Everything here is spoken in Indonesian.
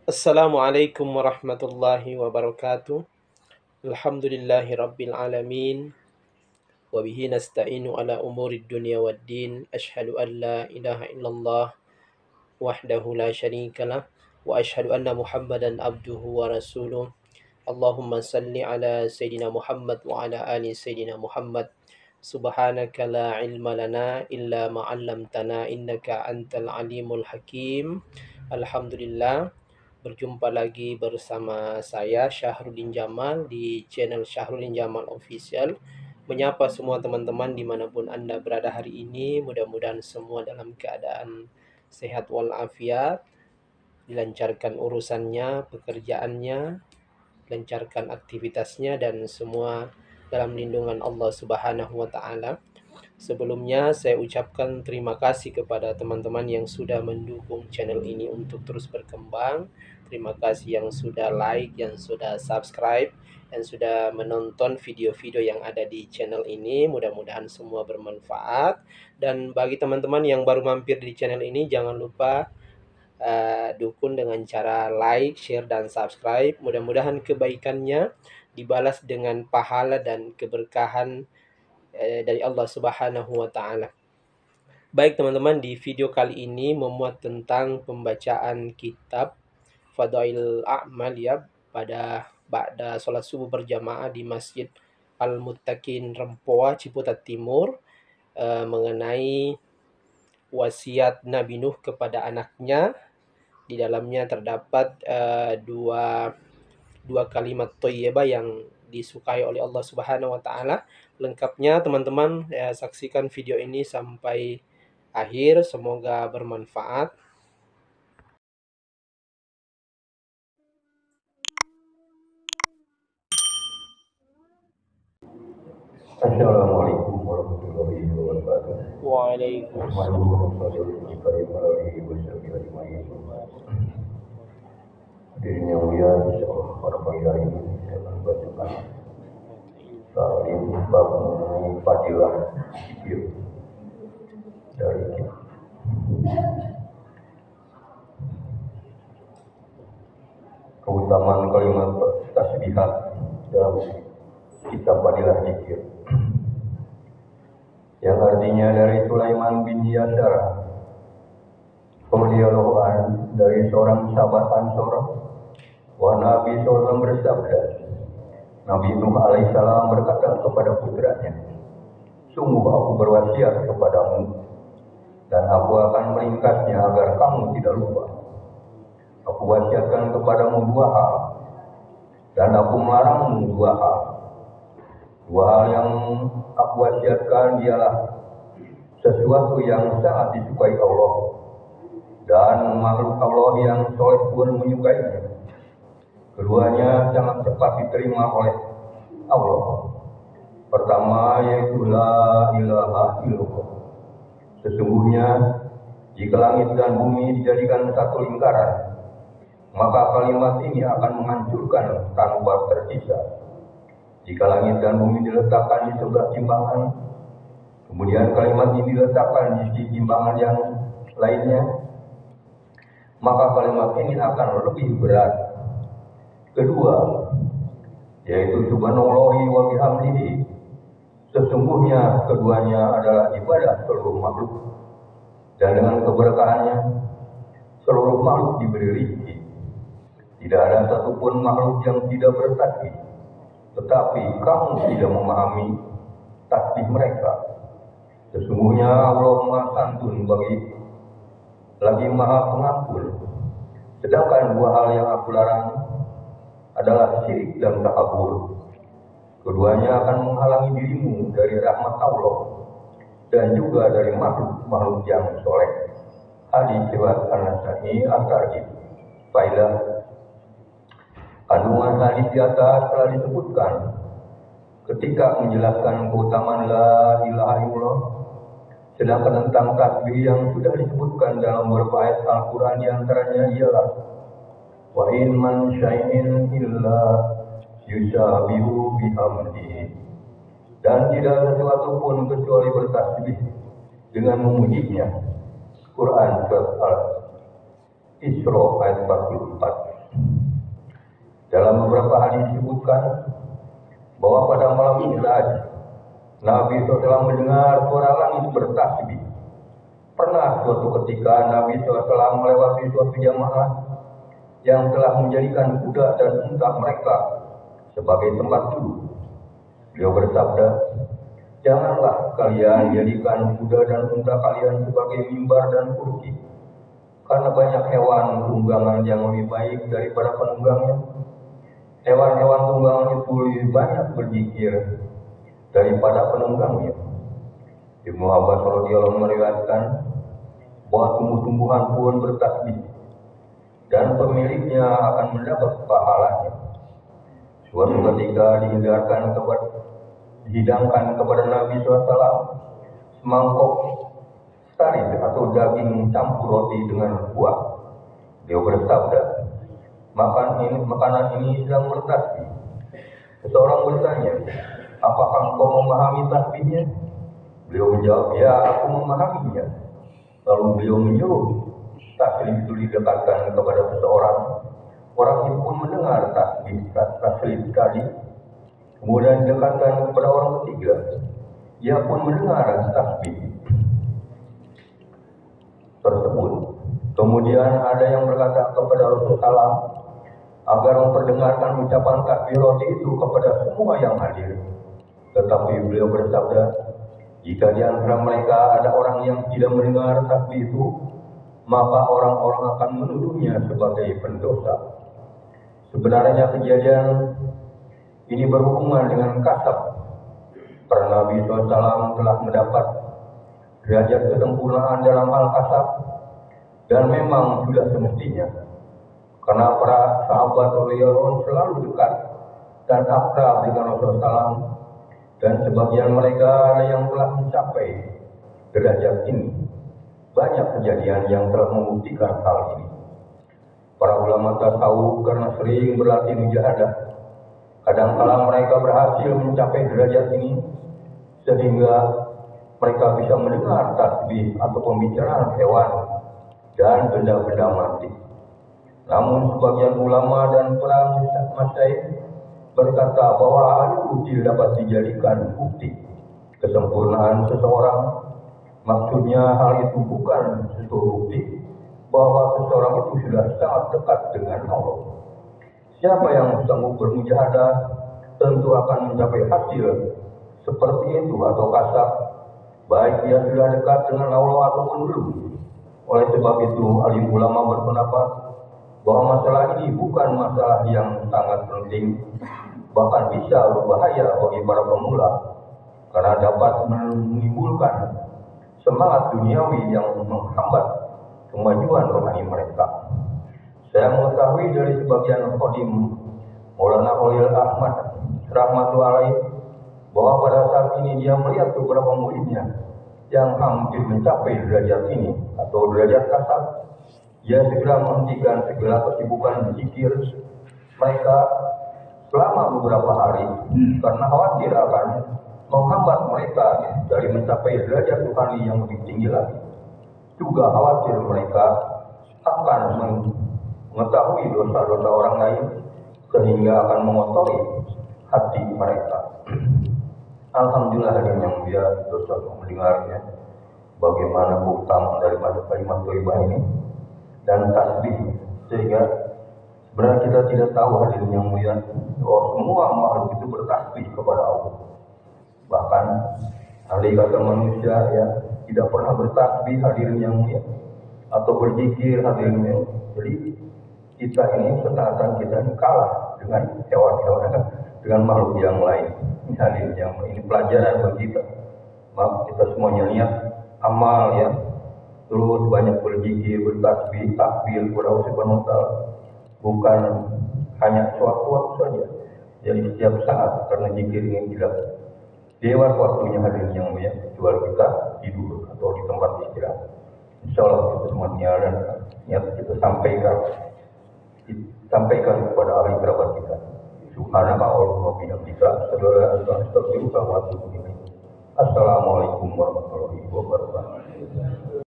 Assalamualaikum warahmatullahi wabarakatuh. Alhamdulillahi rabbil alamin. Wa bihi nasta'inu ala umuri dunya waddin. Ashhadu an la ilaha illallah wahdahu la syarika lah. Wa ashhadu anna Muhammadan abduhu wa rasuluh. Allahumma salli ala Sayyidina Muhammad wa ala ali Sayyidina Muhammad. Subhanaka la ilma lana illa ma 'allamtana innaka antal alimul hakim. Alhamdulillah, berjumpa lagi bersama saya Syahrudin Jamal di channel Syahrudin Jamal Official. Menyapa semua teman-teman dimanapun Anda berada hari ini. Mudah-mudahan semua dalam keadaan sehat walafiat, dilancarkan urusannya, pekerjaannya, lancarkan aktivitasnya, dan semua dalam lindungan Allah Subhanahu wa taala. Sebelumnya saya ucapkan terima kasih kepada teman-teman yang sudah mendukung channel ini untuk terus berkembang. Terima kasih yang sudah like, yang sudah subscribe, yang sudah menonton video-video yang ada di channel ini. Mudah-mudahan semua bermanfaat. Dan bagi teman-teman yang baru mampir di channel ini, jangan lupa dukung dengan cara like, share, dan subscribe. Mudah-mudahan kebaikannya dibalas dengan pahala dan keberkahan dari Allah Subhanahu wa taala. Baik teman-teman, di video kali ini memuat tentang pembacaan kitab Fadail A'mal ya, pada ba'da sholat subuh berjamaah di Masjid Al-Muttaqin Rempoa, Ciputat Timur, mengenai wasiat Nabi Nuh kepada anaknya. Di dalamnya terdapat dua kalimat thayyibah yang disukai oleh Allah Subhanahu wa taala. Lengkapnya teman-teman saksikan video ini sampai akhir, semoga bermanfaat. Assalamualaikum warahmatullahi wabarakatuh. Hadirin yang mulia, insyaallah pada pagi hari ini saya akan membacakan ta'lim bab mengenai fadilah zikir dari kita. Keutamaan kalimat tasbihat dalam kitab fadilah zikir, yang artinya dari Sulaiman bin Yasar radhiyallahu anhu, dari seorang sahabat Ansor, wa Nabi SAW bersabda, Nabi Nuh alaihissalam berkata kepada putranya, sungguh aku berwasiat kepadamu dan aku akan meringkasnya agar kamu tidak lupa. Aku wasiatkan kepadamu dua hal dan aku melarangmu dua hal. Dua hal yang aku wasiatkan ialah sesuatu yang sangat disukai Allah dan makhluk Allah yang soleh pun menyukainya. Keduanya sangat cepat diterima oleh Allah. Pertama yaitu la ilaha illallah. Sesungguhnya jika langit dan bumi dijadikan satu lingkaran, maka kalimat ini akan menghancurkan tanpa tersisa. Jika langit dan bumi diletakkan di sebelah timbangan, kemudian kalimat ini diletakkan di sisi timbangan yang lainnya, maka kalimat ini akan lebih berat. Kedua, yaitu subhanallahi wa bihamdihi. Sesungguhnya keduanya adalah ibadah seluruh makhluk, dan dengan keberkahannya seluruh makhluk diberi rezeki. Tidak ada satupun makhluk yang tidak bertasbih, tetapi kamu tidak memahami tasbih mereka. Sesungguhnya Allah Maha Santun lagi Maha Pengampun. Sedangkan dua hal yang aku larang adalah syirik dan takabur. Keduanya akan menghalangi dirimu dari rahmat Allah dan juga dari makhluk-makhluk yang soleh. Hadis riwayat An-Nasa'i At-Targhib. Faedah, kandungan hadis di atas telah disebutkan ketika menjelaskan keutamaan la ilaha illallah. Sedangkan tentang tasbih yang sudah disebutkan dalam beberapa ayat Al-Quran, diantaranya ialah wa in man syai'in illa yusabihu bihamdihi, dan tidak ada sesuatu pun kecuali bertasbih dengan memujinya. Quran surat Al-Isra ayat 44. Dalam beberapa hadis disebutkan bahwa pada malam Mi'raj Nabi SAW mendengar suara langit bertasbih. Pernah suatu ketika Nabi SAW melewati suatu jamaah yang telah menjadikan kuda dan unta mereka sebagai tempat duduk. Beliau bersabda, "Janganlah kalian jadikan kuda dan unta kalian sebagai mimbar dan kursi, karena banyak hewan tunggangan yang lebih baik daripada penunggangnya. Hewan-hewan tunggangan itu lebih banyak berzikir daripada penunggangnya." Ibnu Abbas radhiyallahu meriwayatkan bahwa tumbuh-tumbuhan pun bertasbih dan pemiliknya akan mendapat pahalanya. Suatu ketika dihidangkan kepada Nabi SAW semangkok sarid atau daging campur roti dengan kuah. Beliau bersabda, makanan ini sedang bertasbih. Seseorang bertanya, "Apakah engkau memahami tasbihnya?" Beliau menjawab, "Ya, aku memahaminya." Lalu beliau menyuruh tasbih itu didekatkan kepada seseorang. Orang itu pun mendengar tasbih tadi. Kemudian didekatkan kepada orang ketiga. Ia pun mendengar tasbih tersebut. Kemudian ada yang berkata kepada Rasulullah agar memperdengarkan ucapan takbir roti itu kepada semua yang hadir. Tetapi beliau bersabda, "Jika di antara mereka ada orang yang tidak mendengar takbir itu, maka orang-orang akan menuduhnya sebagai pendosa." Sebenarnya kejadian ini berhubungan dengan kasab. Para Nabi SAW telah mendapat derajat kesempurnaan dalam hal kasab, dan memang sudah semestinya. Karena para sahabat radhiyallahu selalu dekat dan akrab dengan Rasulullah SAW, dan sebagian mereka ada yang telah mencapai derajat ini. Banyak kejadian yang telah membuktikan hal ini. Para ulama tasawuf karena sering berlatih mujahadah, kadang-kala mereka berhasil mencapai derajat ini sehingga mereka bisa mendengar tasbih atau pembicaraan hewan dan benda-benda mati. Namun sebagian ulama dan para masyayikh berkata bahwa hal itu tidak dapat dijadikan bukti kesempurnaan seseorang. Maksudnya hal itu bukan suatu bukti bahwa seseorang itu sudah sangat dekat dengan Allah. Siapa yang sanggup bermujahadah tentu akan mencapai hasil seperti itu atau kasab, baik dia sudah dekat dengan Allah ataupun belum. Oleh sebab itu, alim ulama berpendapat bahwa masalah ini bukan masalah yang sangat penting, bahkan bisa berbahaya bagi para pemula, karena dapat menimbulkan semangat duniawi yang menghambat kemajuan rohani mereka. Saya mengetahui dari sebagian khodim Maulana Khalil Ahmad rahmatullahi alaih bahwa pada saat ini dia melihat beberapa muridnya yang hampir mencapai derajat ini atau derajat kasar. Dia segera menghentikan segala kesibukan berzikir mereka selama beberapa hari karena khawatir akan menghambat mereka dari mencapai derajat rohani yang lebih tinggi lagi. Juga khawatir mereka akan mengetahui dosa-dosa orang lain sehingga akan mengotori hati mereka. Alhamdulillah hadirin yang mulia, dosa mendengarnya bagaimana keutamaan dari kalimat thayyibah ini dan tasbih, sehingga sebenarnya kita tidak tahu hadirin yang mulia bahwa semua makhluk itu bertasbih kepada Allah. Bahkan ahli kata manusia ya tidak pernah bertasbih hadirin yang mulia atau berzikir hadirin yang mulia. Jadi kita ini seakan kita ini kalah dengan hewan-hewan, dengan makhluk yang lain. Ini hadirin yang mulia, ini pelajaran bagi kita. Maaf kita semuanya niat amal ya, terus banyak berzikir, bertasbih, takbir kepada Allah Subhanahu wa Ta'ala, bukan hanya suatu-suatu saja. Jadi setiap saat, karena zikir ini tidak lewat waktunya hadirin yang mulia, kecuali kita tidur atau di tempat istirahat. Insya Allah kita semuanya dan niat kita sampaikan kepada ahli kerabat kita. Subhanallah Allahumma bihamdika, astagfiruka wa atubu ilaik. Assalamualaikum warahmatullahi wabarakatuh.